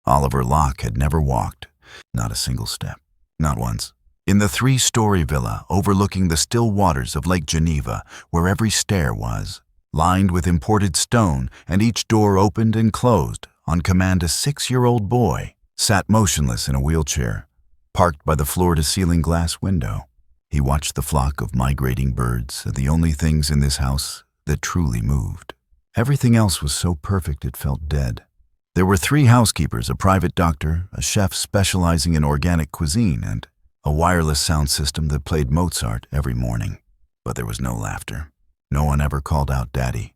Oliver Locke had never walked, not a single step, not once. In the 3-story villa overlooking the still waters of Lake Geneva, where every stair was lined with imported stone and each door opened and closed on command, a 6-year-old boy sat motionless in a wheelchair, parked by the floor-to-ceiling glass window. He watched the flock of migrating birds, the only things in this house that truly moved. Everything else was so perfect it felt dead. There were 3 housekeepers, a private doctor, a chef specializing in organic cuisine, and a wireless sound system that played Mozart every morning. But there was no laughter. No one ever called out Daddy.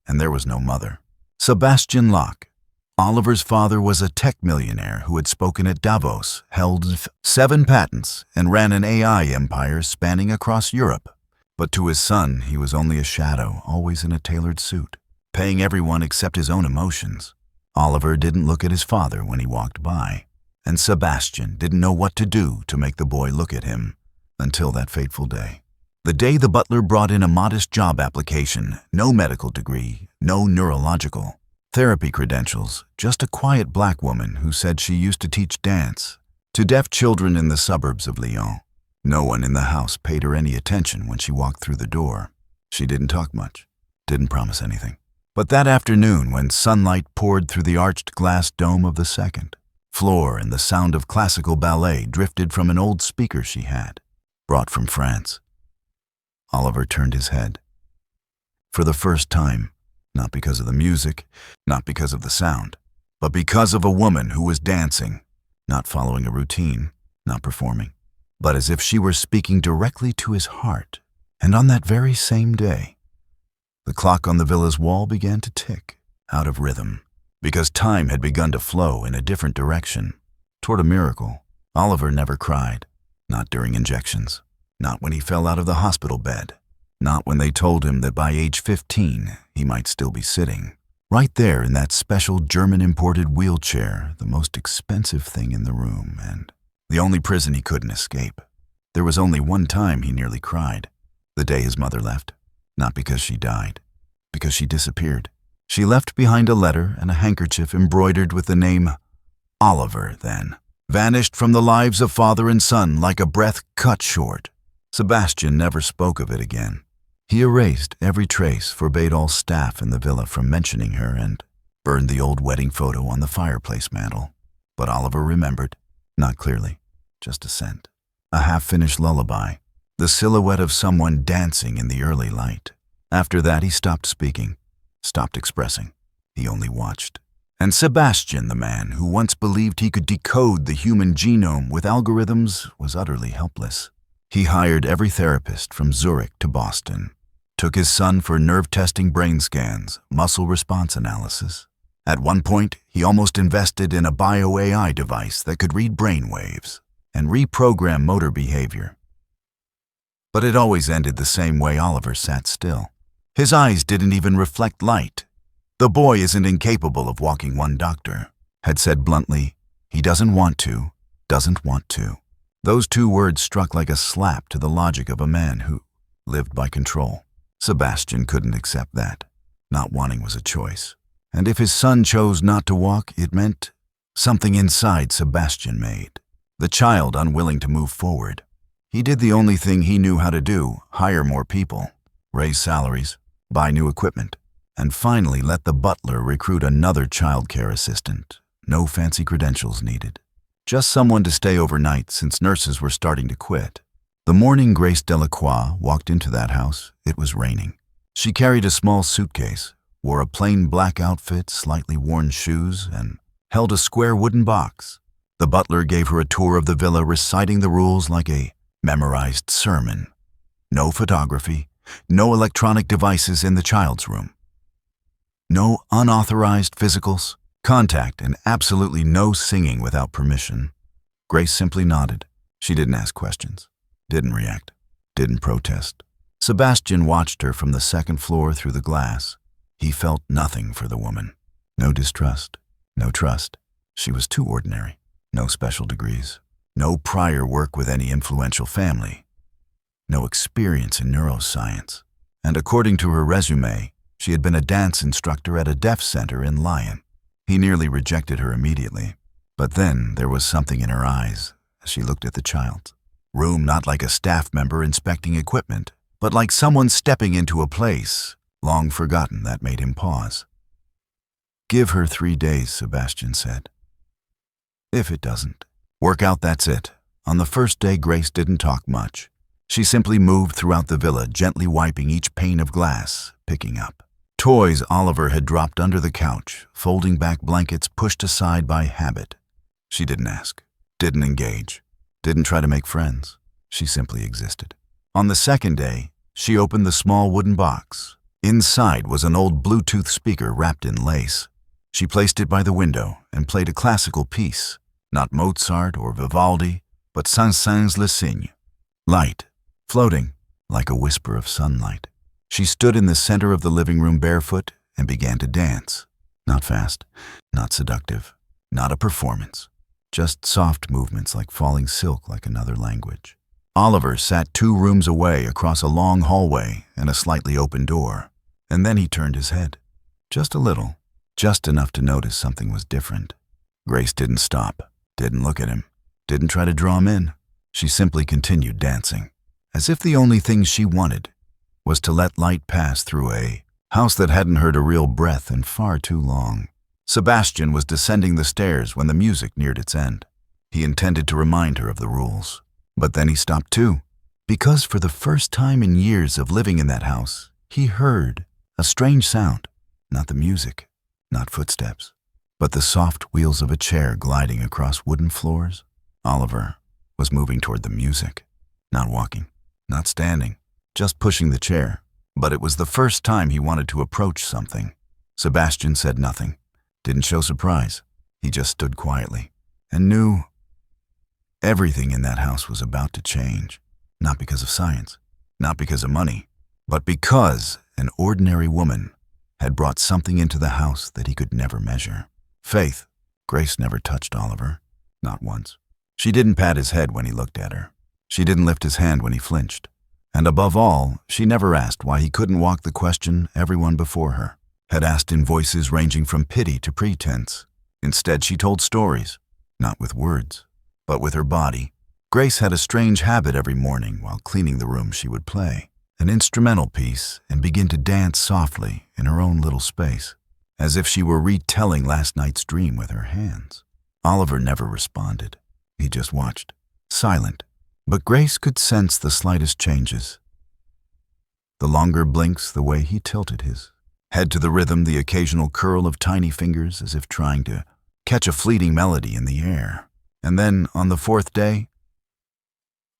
And there was no mother. Sebastian Locke, Oliver's father, was a tech millionaire who had spoken at Davos, held 7 patents, and ran an AI empire spanning across Europe. But to his son, he was only a shadow, always in a tailored suit, paying everyone except his own emotions. Oliver didn't look at his father when he walked by, and Sebastian didn't know what to do to make the boy look at him until that fateful day. The day the butler brought in a modest job application, no medical degree, no neurological therapy credentials, just a quiet black woman who said she used to teach dance to deaf children in the suburbs of Lyon. No one in the house paid her any attention when she walked through the door. She didn't talk much, didn't promise anything. But that afternoon, when sunlight poured through the arched glass dome of the 2nd floor and the sound of classical ballet drifted from an old speaker she had, brought from France, Oliver turned his head. For the first time, not because of the music, not because of the sound, but because of a woman who was dancing, not following a routine, not performing, but as if she were speaking directly to his heart. And on that very same day, the clock on the villa's wall began to tick, out of rhythm, because time had begun to flow in a different direction, toward a miracle. Oliver never cried, not during injections, not when he fell out of the hospital bed, not when they told him that by age 15 he might still be sitting, right there in that special German-imported wheelchair, the most expensive thing in the room, and the only prison he couldn't escape. There was only one time he nearly cried, the day his mother left, not because she died, because she disappeared. She left behind a letter and a handkerchief embroidered with the name Oliver, then vanished from the lives of father and son like a breath cut short. Sebastian never spoke of it again. He erased every trace, forbade all staff in the villa from mentioning her, and burned the old wedding photo on the fireplace mantel. But Oliver remembered, not clearly, just a scent, a half-finished lullaby, the silhouette of someone dancing in the early light. After that, he stopped speaking, stopped expressing. He only watched. And Sebastian, the man who once believed he could decode the human genome with algorithms, was utterly helpless. He hired every therapist from Zurich to Boston, took his son for nerve-testing brain scans, muscle response analysis. At one point, he almost invested in a bio-AI device that could read brain waves and reprogram motor behavior. But it always ended the same way. Oliver sat still. His eyes didn't even reflect light. The boy isn't incapable of walking, one doctor had said bluntly. He doesn't want to. Those 2 words struck like a slap to the logic of a man who lived by control. Sebastian couldn't accept that. Not wanting was a choice. And if his son chose not to walk, it meant something inside Sebastian made. The child unwilling to move forward. He did the only thing he knew how to do, hire more people, raise salaries, buy new equipment, and finally let the butler recruit another childcare assistant. No fancy credentials needed. Just someone to stay overnight since nurses were starting to quit. The morning Grace Delacroix walked into that house, it was raining. She carried a small suitcase, wore a plain black outfit, slightly worn shoes, and held a square wooden box. The butler gave her a tour of the villa, reciting the rules like a memorized sermon. No photography, no electronic devices in the child's room. No unauthorized physicals, contact, and absolutely no singing without permission. Grace simply nodded. She didn't ask questions, didn't react, didn't protest. Sebastian watched her from the 2nd floor through the glass. He felt nothing for the woman. No distrust, no trust. She was too ordinary. No special degrees, no prior work with any influential family, no experience in neuroscience. And according to her resume, she had been a dance instructor at a deaf center in Lyon. He nearly rejected her immediately. But then there was something in her eyes as she looked at the child's room, not like a staff member inspecting equipment, but like someone stepping into a place long forgotten that made him pause. "Give her 3 days," Sebastian said. "If it doesn't work out, that's it." On the first day, Grace didn't talk much. She simply moved throughout the villa, gently wiping each pane of glass, picking up toys Oliver had dropped under the couch, folding back blankets pushed aside by habit. She didn't ask, didn't engage, didn't try to make friends. She simply existed. On the second day, she opened the small wooden box. Inside was an old Bluetooth speaker wrapped in lace. She placed it by the window and played a classical piece, not Mozart or Vivaldi, but Saint-Saëns Le Cygne. Light, floating like a whisper of sunlight. She stood in the center of the living room barefoot and began to dance. Not fast, not seductive, not a performance. Just soft movements like falling silk, like another language. Oliver sat 2 rooms away across a long hallway and a slightly open door. And then he turned his head. Just a little, just enough to notice something was different. Grace didn't stop, didn't look at him, didn't try to draw him in. She simply continued dancing, as if the only thing she wanted was to let light pass through a house that hadn't heard a real breath in far too long. Sebastian was descending the stairs when the music neared its end. He intended to remind her of the rules, but then he stopped too, because for the first time in years of living in that house, he heard a strange sound. Not the music, not footsteps, but the soft wheels of a chair gliding across wooden floors. Oliver was moving toward the music, not walking, not standing, just pushing the chair. But it was the first time he wanted to approach something. Sebastian said nothing, didn't show surprise. He just stood quietly and knew everything in that house was about to change. Not because of science, not because of money, but because an ordinary woman had brought something into the house that he could never measure. Faith. Grace never touched Oliver, not once. She didn't pat his head when he looked at her. She didn't lift his hand when he flinched. And above all, she never asked why he couldn't walk the question everyone before her had asked in voices ranging from pity to pretense. Instead, she told stories, not with words, but with her body. Grace had a strange habit every morning while cleaning the room. She would play an instrumental piece and begin to dance softly in her own little space, as if she were retelling last night's dream with her hands. Oliver never responded. He just watched, silent. But Grace could sense the slightest changes. The longer blinks, the way he tilted his head to the rhythm, the occasional curl of tiny fingers as if trying to catch a fleeting melody in the air. And then, on the 4th day,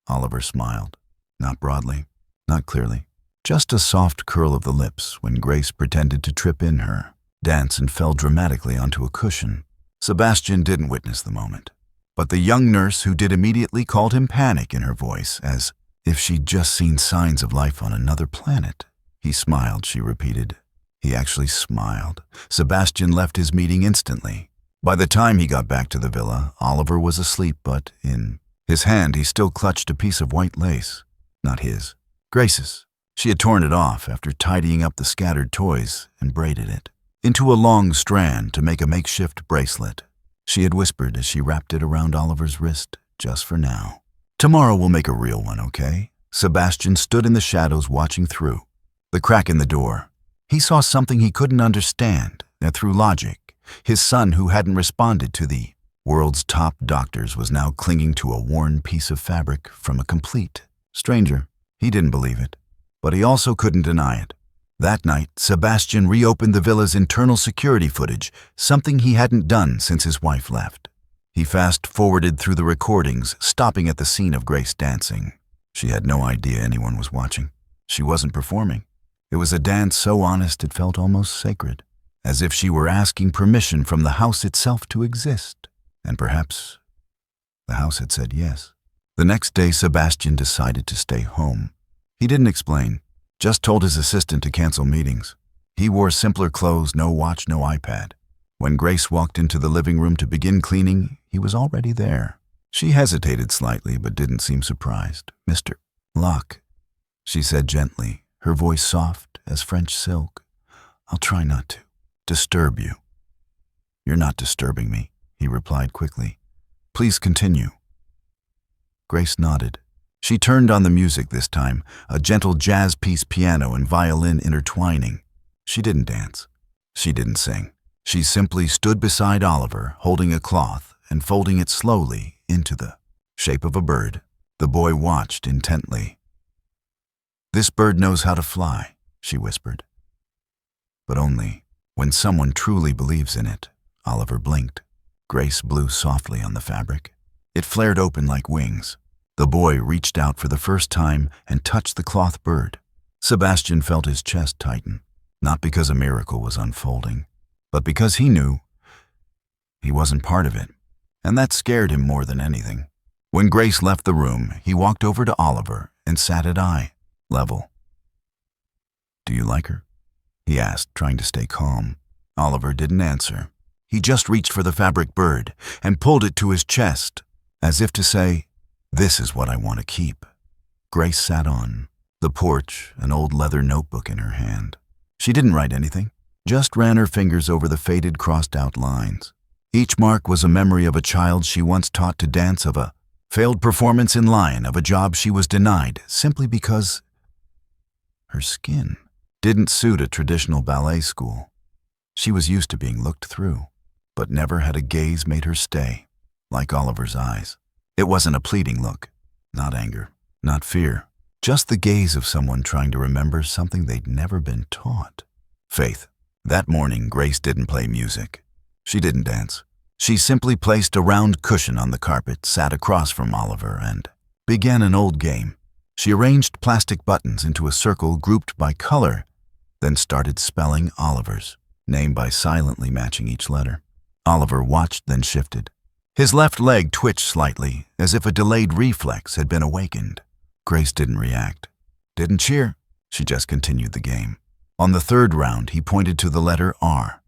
Oliver smiled. Not broadly, not clearly. Just a soft curl of the lips when Grace pretended to trip in her dance and fell dramatically onto a cushion. Sebastian didn't witness the moment, but the young nurse who did immediately called him panic in her voice, as if she'd just seen signs of life on another planet. He smiled, she repeated. He actually smiled. Sebastian left his meeting instantly. By the time he got back to the villa, Oliver was asleep, but in his hand he still clutched a piece of white lace. Not his, Grace's. She had torn it off after tidying up the scattered toys and braided it into a long strand to make a makeshift bracelet. She had whispered as she wrapped it around Oliver's wrist, just for now. "Tomorrow we'll make a real one, okay?" Sebastian stood in the shadows watching through the crack in the door. He saw something he couldn't understand, that through logic, his son, who hadn't responded to the world's top doctors, was now clinging to a worn piece of fabric from a complete stranger. He didn't believe it, but he also couldn't deny it. That night, Sebastian reopened the villa's internal security footage, something he hadn't done since his wife left. He fast-forwarded through the recordings, stopping at the scene of Grace dancing. She had no idea anyone was watching. She wasn't performing. It was a dance so honest it felt almost sacred, as if she were asking permission from the house itself to exist. And perhaps the house had said yes. The next day, Sebastian decided to stay home. He didn't explain, just told his assistant to cancel meetings. He wore simpler clothes, no watch, no iPad. When Grace walked into the living room to begin cleaning, he was already there. She hesitated slightly, but didn't seem surprised. "Mr. Locke," she said gently, her voice soft as French silk. "I'll try not to disturb you." "You're not disturbing me," he replied quickly. Please continue. Grace nodded. She turned on the music this time, a gentle jazz piece, piano and violin intertwining. She didn't dance. She didn't sing. She simply stood beside Oliver, holding a cloth and folding it slowly into the shape of a bird. The boy watched intently. This bird knows how to fly, she whispered. But only when someone truly believes in it. Oliver blinked. Grace blew softly on the fabric. It flared open like wings. The boy reached out for the first time and touched the cloth bird. Sebastian felt his chest tighten, not because a miracle was unfolding, but because he knew he wasn't part of it, and that scared him more than anything. When Grace left the room, he walked over to Oliver and sat at eye level. Do you like her? He asked, trying to stay calm. Oliver didn't answer. He just reached for the fabric bird and pulled it to his chest, as if to say, this is what I want to keep. Grace sat on the porch, an old leather notebook in her hand. She didn't write anything, just ran her fingers over the faded, crossed-out lines. Each mark was a memory of a child she once taught to dance, of a failed performance in line, of a job she was denied simply because her skin didn't suit a traditional ballet school. She was used to being looked through, but never had a gaze made her stay, like Oliver's eyes. It wasn't a pleading look, not anger, not fear, just the gaze of someone trying to remember something they'd never been taught. Faith. That morning, Grace didn't play music. She didn't dance. She simply placed a round cushion on the carpet, sat across from Oliver, and began an old game. She arranged plastic buttons into a circle grouped by color, then started spelling Oliver's name by silently matching each letter. Oliver watched, then shifted. His left leg twitched slightly, as if a delayed reflex had been awakened. Grace didn't react, didn't cheer. She just continued the game. On the third round, he pointed to the letter R.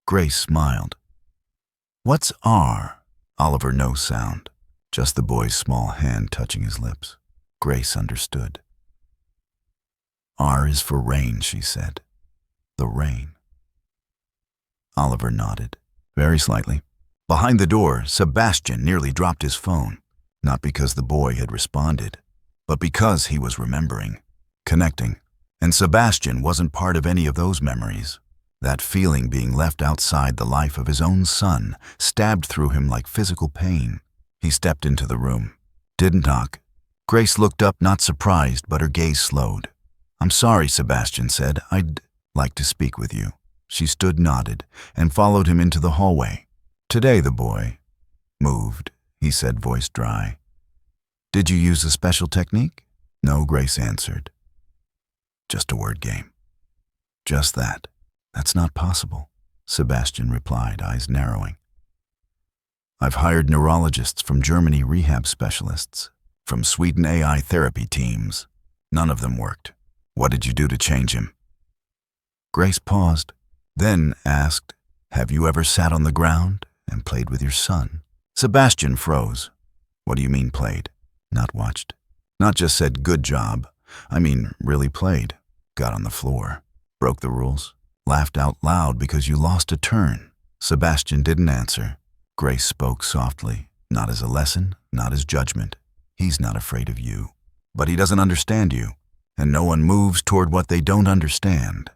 Grace smiled. What's R? Oliver, no sound, just the boy's small hand touching his lips. Grace understood. R is for rain, she said. The rain. Oliver nodded, very slightly. Behind the door, Sebastian nearly dropped his phone, not because the boy had responded, but because he was remembering, connecting. And Sebastian wasn't part of any of those memories. That feeling being left outside the life of his own son stabbed through him like physical pain. He stepped into the room, didn't knock. Grace looked up, not surprised, but her gaze slowed. I'm sorry, Sebastian said. I'd like to speak with you. She stood, nodded, and followed him into the hallway. Today the boy moved, he said, voice dry. Did you use a special technique? No, Grace answered. Just a word game. Just that. That's not possible, Sebastian replied, eyes narrowing. I've hired neurologists from Germany, rehab specialists, from Sweden, AI therapy teams. None of them worked. What did you do to change him? Grace paused, then asked, have you ever sat on the ground and played with your son? Sebastian froze. What do you mean played? Not watched. Not just said good job. I mean really played. Got on the floor. Broke the rules. Laughed out loud because you lost a turn. Sebastian didn't answer. Grace spoke softly, not as a lesson, not as judgment. He's not afraid of you. But he doesn't understand you, and no one moves toward what they don't understand.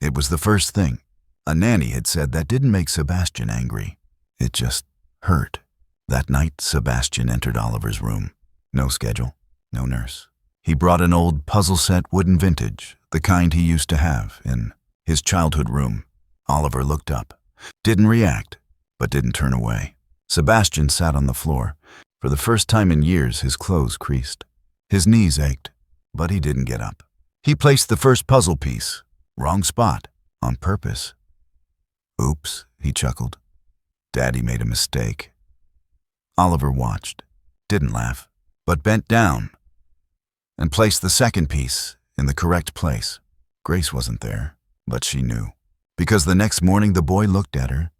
It was the first thing. A nanny had said that didn't make Sebastian angry. It just hurt. That night, Sebastian entered Oliver's room. No schedule, no nurse. He brought an old puzzle set, wooden vintage, the kind he used to have in his childhood room. Oliver looked up, didn't react, but didn't turn away. Sebastian sat on the floor. For the first time in years, his clothes creased. His knees ached, but he didn't get up. He placed the first puzzle piece, wrong spot, on purpose. Oops, he chuckled. Daddy made a mistake. Oliver watched, didn't laugh, but bent down and placed the second piece in the correct place. Grace wasn't there, but she knew, because the next morning the boy looked at her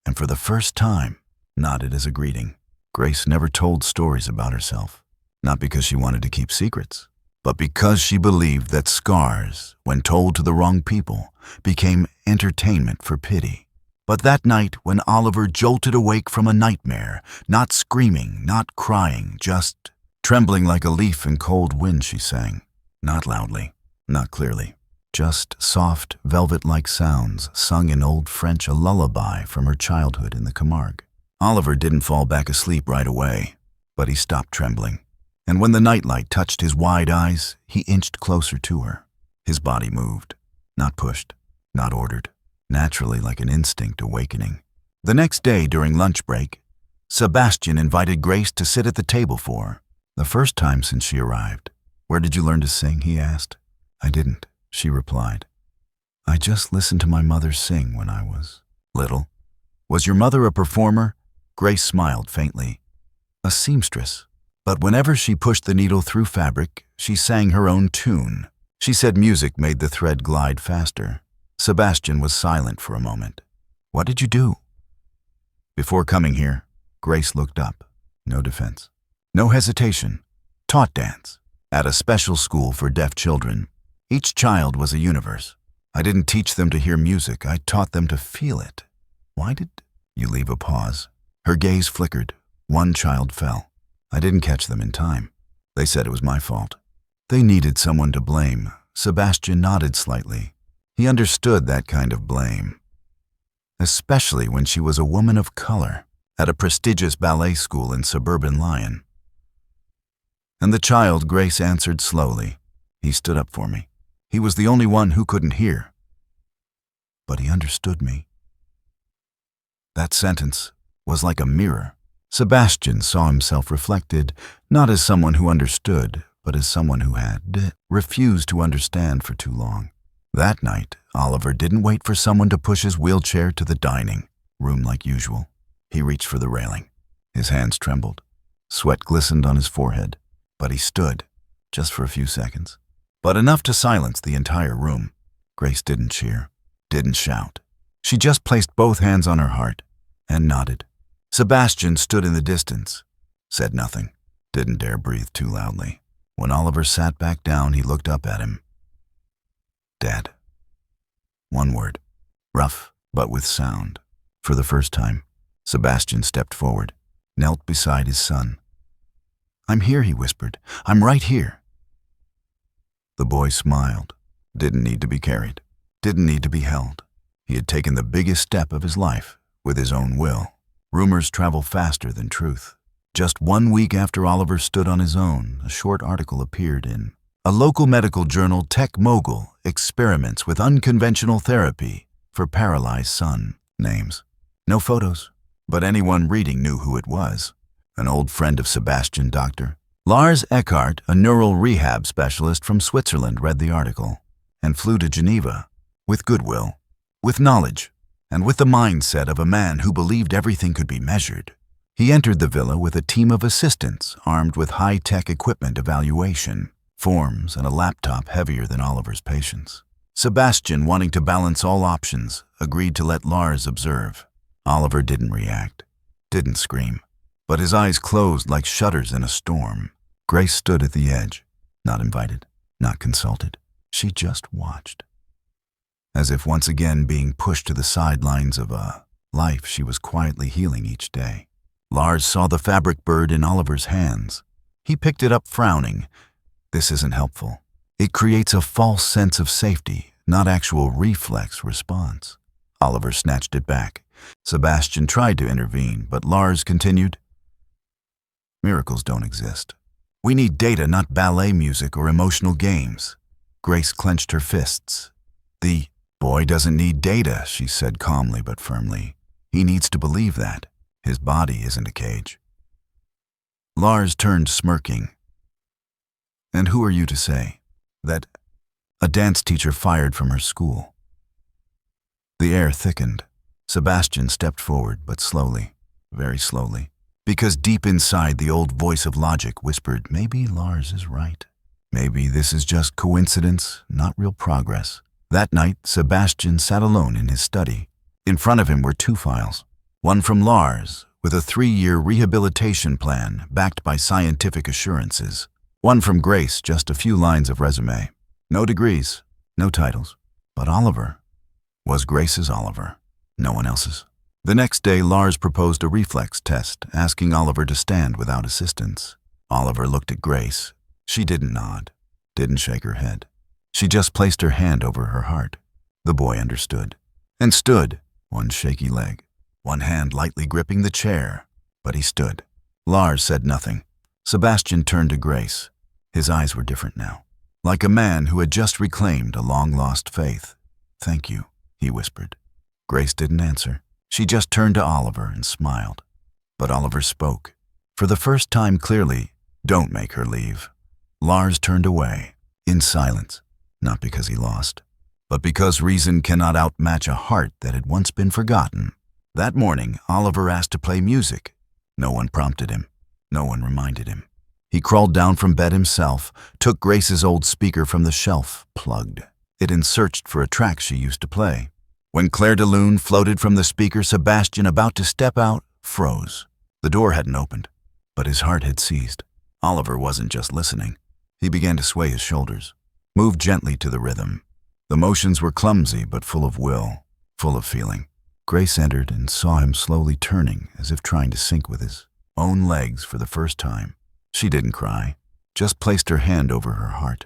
and for the first time nodded as a greeting. Grace never told stories about herself, not because she wanted to keep secrets, but because she believed that scars, when told to the wrong people, became entertainment for pity. But that night, when Oliver jolted awake from a nightmare, not screaming, not crying, just trembling like a leaf in cold wind, she sang. Not loudly, not clearly. Just soft, velvet-like sounds sung in Old French, a lullaby from her childhood in the Camargue. Oliver didn't fall back asleep right away, but he stopped trembling. And when the nightlight touched his wide eyes, he inched closer to her. His body moved, not pushed, not ordered, naturally like an instinct awakening. The next day during lunch break, Sebastian invited Grace to sit at the table for her, the first time since she arrived. "Where did you learn to sing?" he asked. "I didn't," she replied. "I just listened to my mother sing when I was little." "Was your mother a performer?" Grace smiled faintly. "A seamstress. But whenever she pushed the needle through fabric, she sang her own tune." She said music made the thread glide faster. Sebastian was silent for a moment. "What did you do?" "Before coming here," Grace looked up. No defense. No hesitation. "Taught dance. At a special school for deaf children. Each child was a universe. I didn't teach them to hear music, I taught them to feel it." "Why did you?" Leave a pause. Her gaze flickered. One child fell. "I didn't catch them in time. They said it was my fault. They needed someone to blame." Sebastian nodded slightly. He understood that kind of blame, especially when she was a woman of color at a prestigious ballet school in suburban Lyon. "And the child," Grace answered slowly. "He stood up for me. He was the only one who couldn't hear. But he understood me." That sentence was like a mirror. Sebastian saw himself reflected, not as someone who understood, but as someone who had refused to understand for too long. That night, Oliver didn't wait for someone to push his wheelchair to the dining room like usual. He reached for the railing. His hands trembled. Sweat glistened on his forehead. But he stood, just for a few seconds. But enough to silence the entire room. Grace didn't cheer, didn't shout. She just placed both hands on her heart and nodded. Sebastian stood in the distance, said nothing, didn't dare breathe too loudly. When Oliver sat back down, he looked up at him. "Dad." One word, rough but with sound. For the first time, Sebastian stepped forward, knelt beside his son. "I'm here," he whispered. "I'm right here." The boy smiled. Didn't need to be carried. Didn't need to be held. He had taken the biggest step of his life with his own will. Rumors travel faster than truth. Just 1 week after Oliver stood on his own, a short article appeared in a local medical journal. Tech mogul experiments with unconventional therapy for paralyzed son. Names. No photos, but anyone reading knew who it was. An old friend of Sebastian, Dr. Lars Eckhart, a neural rehab specialist from Switzerland, read the article and flew to Geneva with goodwill, with knowledge, and with the mindset of a man who believed everything could be measured. He entered the villa with a team of assistants armed with high-tech equipment evaluation, forms, and a laptop heavier than Oliver's patience. Sebastian, wanting to balance all options, agreed to let Lars observe. Oliver didn't react, didn't scream, but his eyes closed like shutters in a storm. Grace stood at the edge, not invited, not consulted. She just watched, as if once again being pushed to the sidelines of a life she was quietly healing each day. Lars saw the fabric bird in Oliver's hands. He picked it up, frowning. "This isn't helpful. It creates a false sense of safety, not actual reflex response." Oliver snatched it back. Sebastian tried to intervene, but Lars continued, "Miracles don't exist. We need data, not ballet music or emotional games." Grace clenched her fists. "The boy doesn't need data," she said calmly but firmly. "He needs to believe that. His body isn't a cage." Lars turned, smirking. "And who are you to say that a dance teacher fired from her school?" The air thickened. Sebastian stepped forward, but slowly, very slowly, because deep inside the old voice of logic whispered, maybe Lars is right. Maybe this is just coincidence, not real progress. That night, Sebastian sat alone in his study. In front of him were 2 files. One from Lars, with a 3-year rehabilitation plan backed by scientific assurances. One from Grace, just a few lines of resume. No degrees, no titles. But Oliver was Grace's Oliver. No one else's. The next day, Lars proposed a reflex test, asking Oliver to stand without assistance. Oliver looked at Grace. She didn't nod, didn't shake her head. She just placed her hand over her heart. The boy understood, and stood, one shaky leg, one hand lightly gripping the chair, but he stood. Lars said nothing. Sebastian turned to Grace. His eyes were different now, like a man who had just reclaimed a long-lost faith. "Thank you," he whispered. Grace didn't answer. She just turned to Oliver and smiled. But Oliver spoke. For the first time clearly, "Don't make her leave." Lars turned away, in silence, not because he lost, but because reason cannot outmatch a heart that had once been forgotten. That morning, Oliver asked to play music. No one prompted him. No one reminded him. He crawled down from bed himself, took Grace's old speaker from the shelf, plugged it, and searched for a track she used to play. When Claire de Lune floated from the speaker, Sebastian, about to step out, froze. The door hadn't opened, but his heart had seized. Oliver wasn't just listening. He began to sway his shoulders, move gently to the rhythm. The motions were clumsy but full of will, full of feeling. Grace entered and saw him slowly turning, as if trying to sync with his own legs for the first time. She didn't cry, just placed her hand over her heart.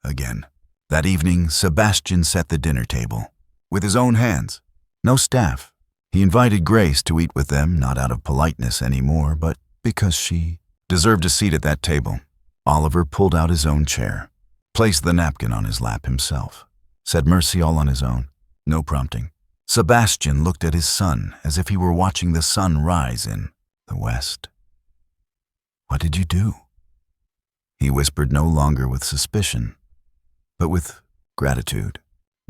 Again. That evening, Sebastian set the dinner table, with his own hands. No staff. He invited Grace to eat with them, not out of politeness anymore, but because she deserved a seat at that table. Oliver pulled out his own chair, placed the napkin on his lap himself, said mercy all on his own, no prompting. Sebastian looked at his son as if he were watching the sun rise in the west. "What did you do?" He whispered, no longer with suspicion, but with gratitude.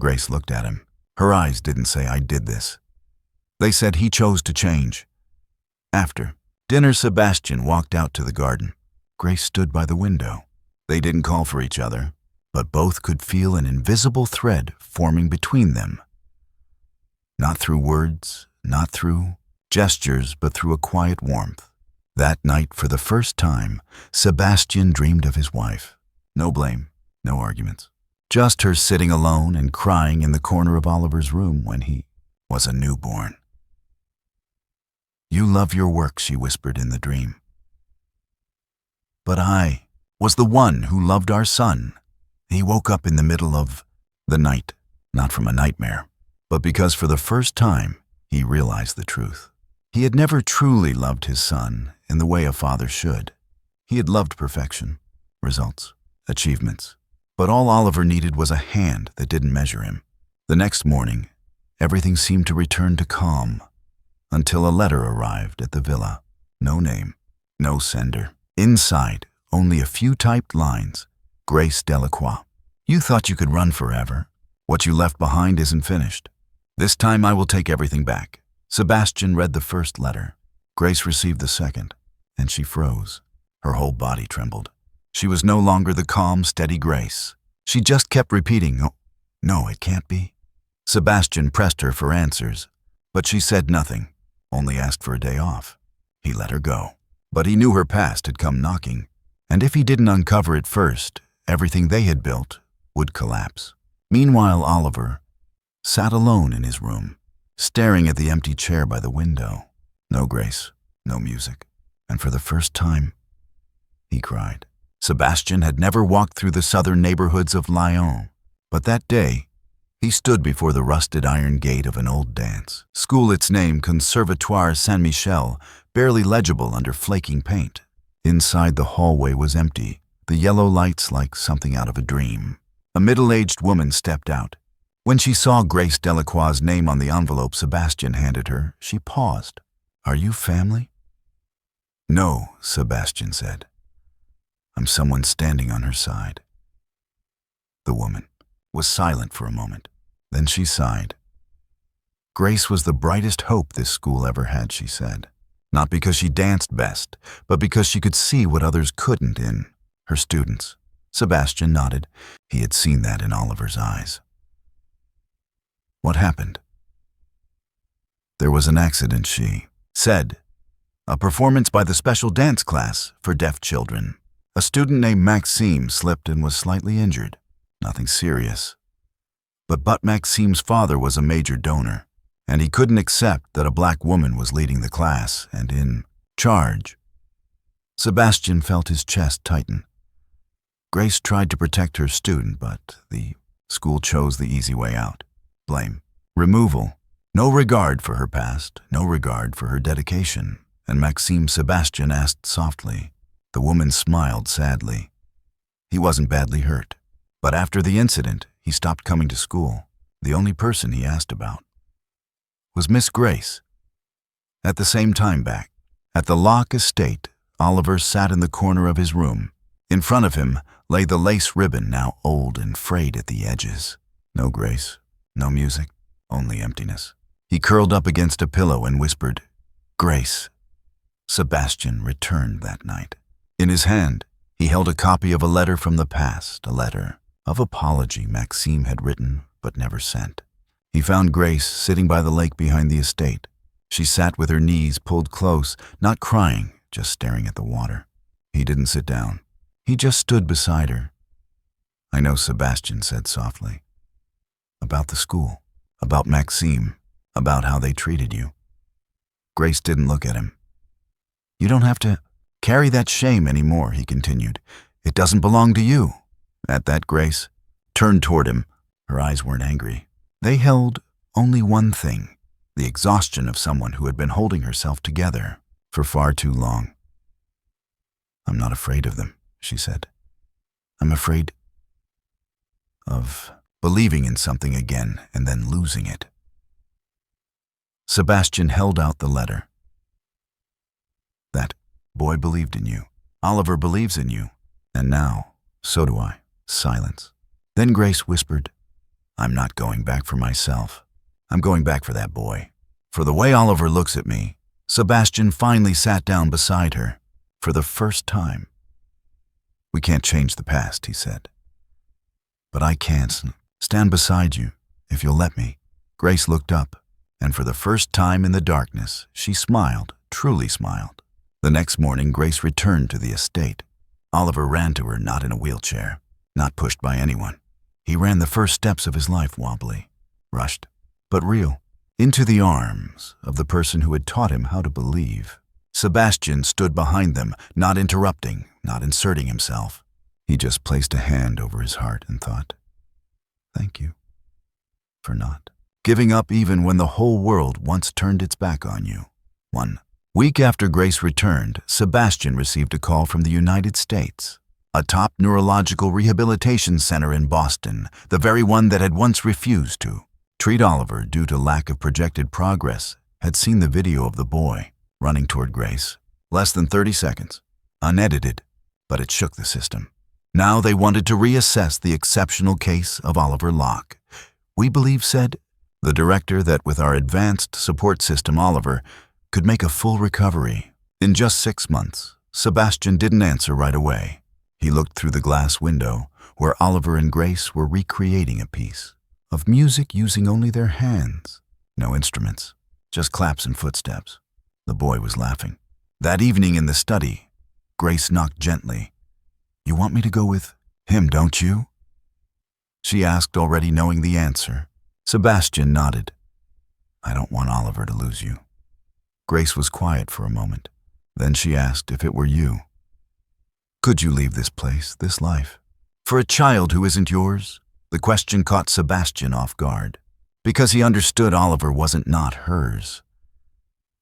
Grace looked at him. Her eyes didn't say, "I did this." They said he chose to change. After dinner, Sebastian walked out to the garden. Grace stood by the window. They didn't call for each other, but both could feel an invisible thread forming between them. Not through words, not through gestures, but through a quiet warmth. That night, for the first time, Sebastian dreamed of his wife. No blame, no arguments. Just her sitting alone and crying in the corner of Oliver's room when he was a newborn. "You love your work," she whispered in the dream. "But I was the one who loved our son." He woke up in the middle of the night, not from a nightmare, but because for the first time he realized the truth. He had never truly loved his son in the way a father should. He had loved perfection, results, achievements. But all Oliver needed was a hand that didn't measure him. The next morning, everything seemed to return to calm, until a letter arrived at the villa. No name, no sender. Inside, only a few typed lines. Grace Delacroix. "You thought you could run forever. What you left behind isn't finished. This time I will take everything back." Sebastian read the first letter. Grace received the second, and she froze. Her whole body trembled. She was no longer the calm, steady Grace. She just kept repeating, "Oh, no, it can't be." Sebastian pressed her for answers, but she said nothing, only asked for a day off. He let her go, but he knew her past had come knocking, and if he didn't uncover it first, everything they had built would collapse. Meanwhile, Oliver sat alone in his room, staring at the empty chair by the window. No Grace, no music, and for the first time, he cried. Sebastian had never walked through the southern neighborhoods of Lyon, but that day, he stood before the rusted iron gate of an old dance school, its name Conservatoire Saint-Michel, barely legible under flaking paint. Inside, the hallway was empty, the yellow lights like something out of a dream. A middle-aged woman stepped out. When she saw Grace Delacroix's name on the envelope Sebastian handed her, she paused. "Are you family?" "No," Sebastian said. "I'm someone standing on her side." The woman was silent for a moment. Then she sighed. Grace was the brightest hope this school ever had, she said. Not because she danced best, but because she could see what others couldn't in her students. Sebastian nodded. He had seen that in Oliver's eyes. "What happened?" "There was an accident," she said. "A performance by the special dance class for deaf children. A student named Maxime slipped and was slightly injured. Nothing serious. But Maxime's father was a major donor. and he couldn't accept that a black woman was leading the class and in charge. Sebastian felt his chest tighten. Grace tried to protect her student, but the school chose the easy way out. Blame. Removal. No regard for her past, no regard for her dedication, and Maxime Sebastian asked softly. The woman smiled sadly. He wasn't badly hurt, but after the incident, he stopped coming to school. The only person he asked about was Miss Grace. At the same time back, at the Locke estate, Oliver sat in the corner of his room. In front of him lay the lace ribbon, now old and frayed at the edges. No Grace, no music, only emptiness. He curled up against a pillow and whispered, "Grace." Sebastian returned that night. In his hand, he held a copy of a letter from the past, a letter of apology Maxime had written but never sent. He found Grace sitting by the lake behind the estate. She sat with her knees pulled close, not crying, just staring at the water. He didn't sit down. He just stood beside her. "I know," Sebastian said softly. "About the school, about Maxime, about how they treated you." Grace didn't look at him. "You don't have to carry that shame anymore," he continued. "It doesn't belong to you." At that, Grace turned toward him. Her eyes weren't angry. They held only one thing, the exhaustion of someone who had been holding herself together for far too long. "I'm not afraid of them," she said. "I'm afraid of believing in something again and then losing it." Sebastian held out the letter. "That boy believed in you. Oliver believes in you. And now, so do I." Silence. Then Grace whispered, "I'm not going back for myself. I'm going back for that boy. For the way Oliver looks at me." Sebastian finally sat down beside her for the first time. "We can't change the past," he said. "But I can stand beside you, if you'll let me." Grace looked up, and for the first time in the darkness, she smiled, truly smiled. The next morning, Grace returned to the estate. Oliver ran to her, not in a wheelchair, not pushed by anyone. He ran the first steps of his life wobbly, rushed, but real, into the arms of the person who had taught him how to believe. Sebastian stood behind them, not interrupting, not inserting himself. He just placed a hand over his heart and thought, "Thank you for not giving up even when the whole world once turned its back on you." 1 week after Grace returned, Sebastian received a call from the United States. A top neurological rehabilitation center in Boston, the very one that had once refused to treat Oliver due to lack of projected progress, had seen the video of the boy running toward Grace. Less than 30 seconds. Unedited, but it shook the system. Now they wanted to reassess the exceptional case of Oliver Locke. "We believe," said the director, "that with our advanced support system, Oliver could make a full recovery in just 6 months." Sebastian didn't answer right away. He looked through the glass window where Oliver and Grace were recreating a piece of music using only their hands. No instruments, just claps and footsteps. The boy was laughing. That evening in the study, Grace knocked gently. "You want me to go with him, don't you?" she asked, already knowing the answer. Sebastian nodded. "I don't want Oliver to lose you." Grace was quiet for a moment. Then she asked, "If it were you, could you leave this place, this life, for a child who isn't yours?" The question caught Sebastian off guard, because he understood Oliver wasn't not hers.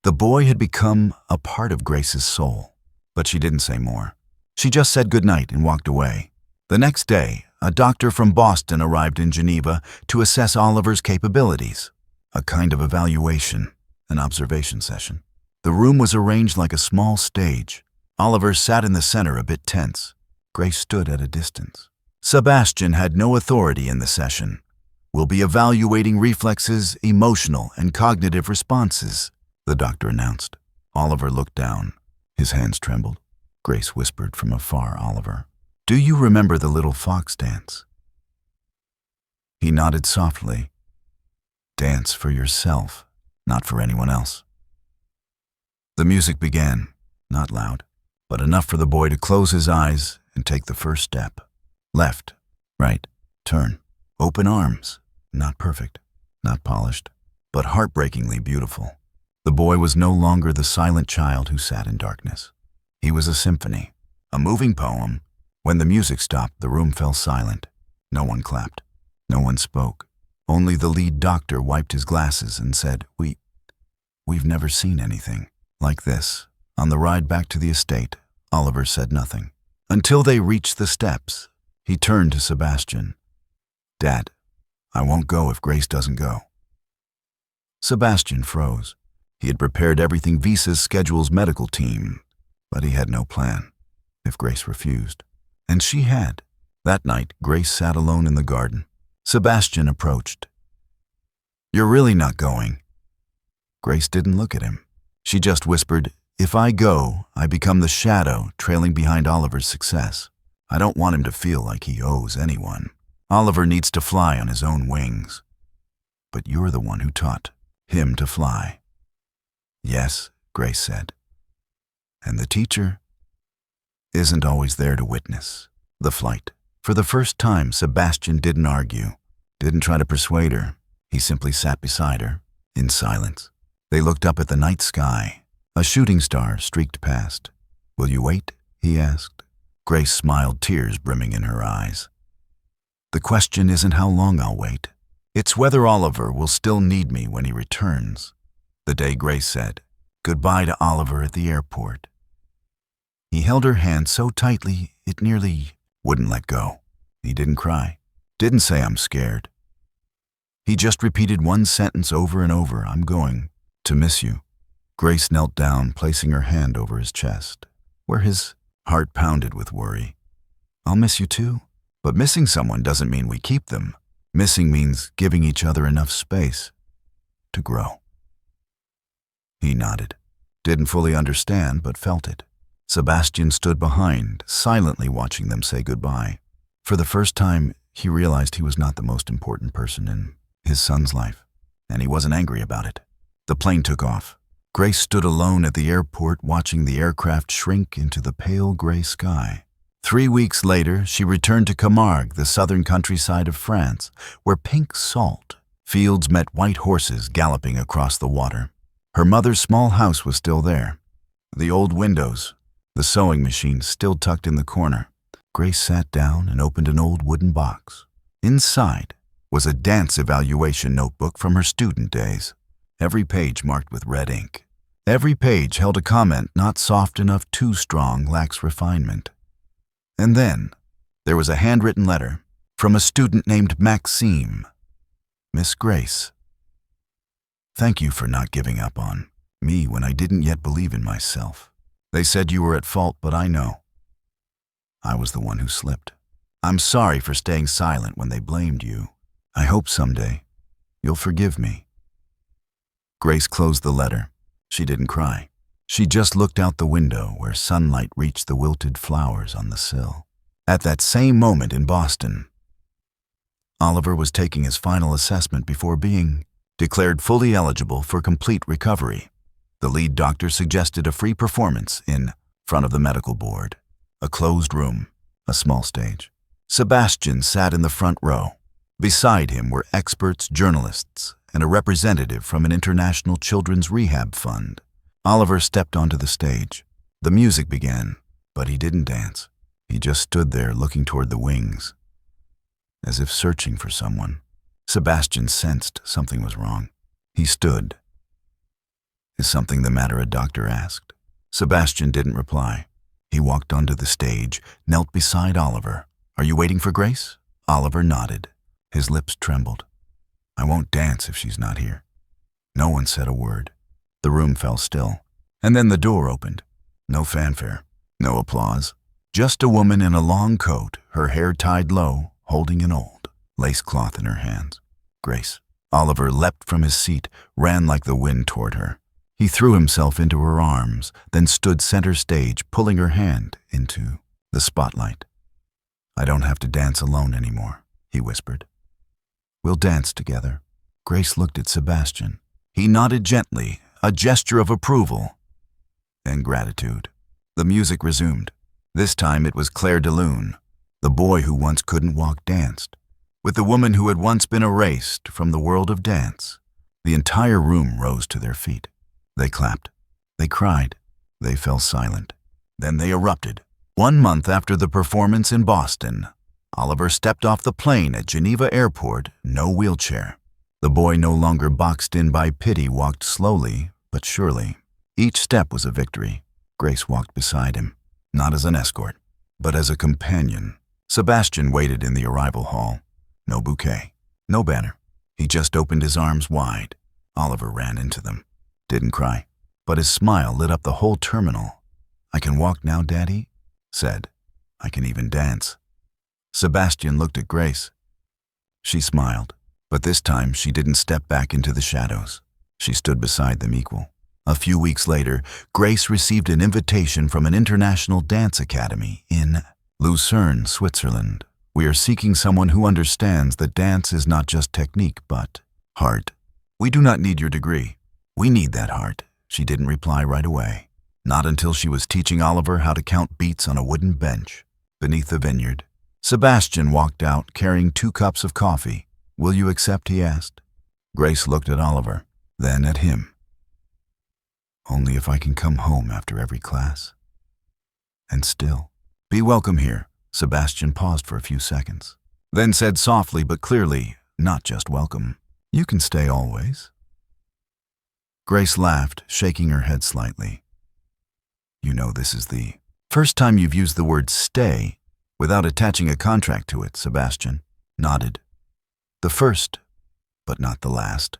The boy had become a part of Grace's soul, but she didn't say more. She just said goodnight and walked away. The next day, a doctor from Boston arrived in Geneva to assess Oliver's capabilities, a kind of evaluation, an observation session. The room was arranged like a small stage. Oliver sat in the center, a bit tense. Grace stood at a distance. Sebastian had no authority in the session. "We'll be evaluating reflexes, emotional and cognitive responses," the doctor announced. Oliver looked down. His hands trembled. Grace whispered from afar, "Oliver, do you remember the little fox dance?" He nodded softly. "Dance for yourself, not for anyone else." The music began, not loud, but enough for the boy to close his eyes and take the first step. Left, right, turn, open arms, not perfect, not polished, but heartbreakingly beautiful. The boy was no longer the silent child who sat in darkness. He was a symphony, a moving poem. When the music stopped, the room fell silent. No one clapped. No one spoke. Only the lead doctor wiped his glasses and said, We've never seen anything like this." On the ride back to the estate, Oliver said nothing. Until they reached the steps, he turned to Sebastian. "Dad, I won't go if Grace doesn't go." Sebastian froze. He had prepared everything Visa's schedule's medical team, but he had no plan if Grace refused. And she had. That night, Grace sat alone in the garden. Sebastian approached. "You're really not going?" Grace didn't look at him. She just whispered, "If I go, I become the shadow trailing behind Oliver's success. I don't want him to feel like he owes anyone. Oliver needs to fly on his own wings. But you're the one who taught him to fly." "Yes," Grace said. "And the teacher isn't always there to witness the flight." For the first time, Sebastian didn't argue, didn't try to persuade her. He simply sat beside her, in silence. They looked up at the night sky. A shooting star streaked past. "Will you wait?" he asked. Grace smiled, tears brimming in her eyes. "The question isn't how long I'll wait. It's whether Oliver will still need me when he returns." The day Grace said goodbye to Oliver at the airport. He held her hand so tightly it nearly wouldn't let go. He didn't cry, didn't say "I'm scared." He just repeated one sentence over and over, "I'm going to miss you." Grace knelt down, placing her hand over his chest, where his heart pounded with worry. "I'll miss you too, but missing someone doesn't mean we keep them. Missing means giving each other enough space to grow." He nodded, didn't fully understand, but felt it. Sebastian stood behind, silently watching them say goodbye. For the first time, he realized he was not the most important person in his son's life, and he wasn't angry about it. The plane took off. Grace stood alone at the airport, watching the aircraft shrink into the pale gray sky. 3 weeks later, she returned to Camargue, the southern countryside of France, where pink salt fields met white horses galloping across the water. Her mother's small house was still there. The old windows, the sewing machine still tucked in the corner. Grace sat down and opened an old wooden box. Inside was a dance evaluation notebook from her student days, every page marked with red ink. Every page held a comment, "Not soft enough, too strong, lacks refinement." And then there was a handwritten letter from a student named Maxime. "Miss Grace, thank you for not giving up on me when I didn't yet believe in myself. They said you were at fault, but I know I was the one who slipped. I'm sorry for staying silent when they blamed you. I hope someday you'll forgive me." Grace closed the letter. She didn't cry. She just looked out the window where sunlight reached the wilted flowers on the sill. At that same moment in Boston, Oliver was taking his final assessment before being declared fully eligible for complete recovery. The lead doctor suggested a free performance in front of the medical board. A closed room, a small stage. Sebastian sat in the front row. Beside him were experts, journalists, and a representative from an international children's rehab fund. Oliver stepped onto the stage. The music began, but he didn't dance. He just stood there looking toward the wings, as if searching for someone. Sebastian sensed something was wrong. He stood. "Is something the matter?" a doctor asked. Sebastian didn't reply. He walked onto the stage, knelt beside Oliver. "Are you waiting for Grace?" Oliver nodded. His lips trembled. "I won't dance if she's not here." No one said a word. The room fell still. And then the door opened. No fanfare, no applause. Just a woman in a long coat, her hair tied low, holding an old lace cloth in her hands. "Grace." Oliver leapt from his seat, ran like the wind toward her. He threw himself into her arms, then stood center stage, pulling her hand into the spotlight. "I don't have to dance alone anymore," he whispered. "We'll dance together." Grace looked at Sebastian. He nodded gently, a gesture of approval and gratitude. The music resumed. This time it was Claire de Lune. The boy who once couldn't walk danced with the woman who had once been erased from the world of dance. The entire room rose to their feet. They clapped. They cried. They fell silent. Then they erupted. 1 month after the performance in Boston, Oliver stepped off the plane at Geneva Airport, no wheelchair. The boy, no longer boxed in by pity, walked slowly but surely. Each step was a victory. Grace walked beside him, not as an escort, but as a companion. Sebastian waited in the arrival hall. No bouquet, no banner. He just opened his arms wide. Oliver ran into them. Didn't cry, but his smile lit up the whole terminal. "I can walk now, Daddy," said. "I can even dance." Sebastian looked at Grace. She smiled, but this time she didn't step back into the shadows. She stood beside them equal. A few weeks later, Grace received an invitation from an international dance academy in Lucerne, Switzerland. "We are seeking someone who understands that dance is not just technique, but heart. We do not need your degree. We need that heart." She didn't reply right away. Not until she was teaching Oliver how to count beats on a wooden bench beneath the vineyard. Sebastian walked out carrying 2 cups of coffee. "Will you accept?" he asked. Grace looked at Oliver, then at him. "Only if I can come home after every class." And still, "Be welcome here." Sebastian paused for a few seconds, then said softly but clearly, "Not just welcome. You can stay always." Grace laughed, shaking her head slightly. "You know this is the first time you've used the word stay without attaching a contract to it." Sebastian nodded. "The first, but not the last."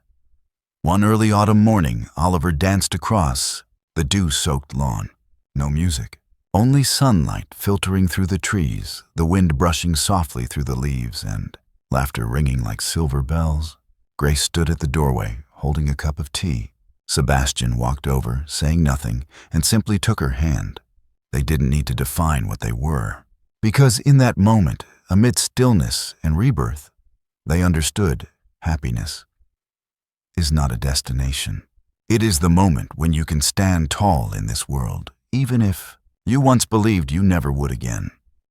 One early autumn morning, Oliver danced across the dew-soaked lawn. No music, only sunlight filtering through the trees, the wind brushing softly through the leaves, and laughter ringing like silver bells. Grace stood at the doorway, holding a cup of tea. Sebastian walked over, saying nothing, and simply took her hand. They didn't need to define what they were, because in that moment, amid stillness and rebirth, they understood happiness is not a destination. It is the moment when you can stand tall in this world, even if you once believed you never would again.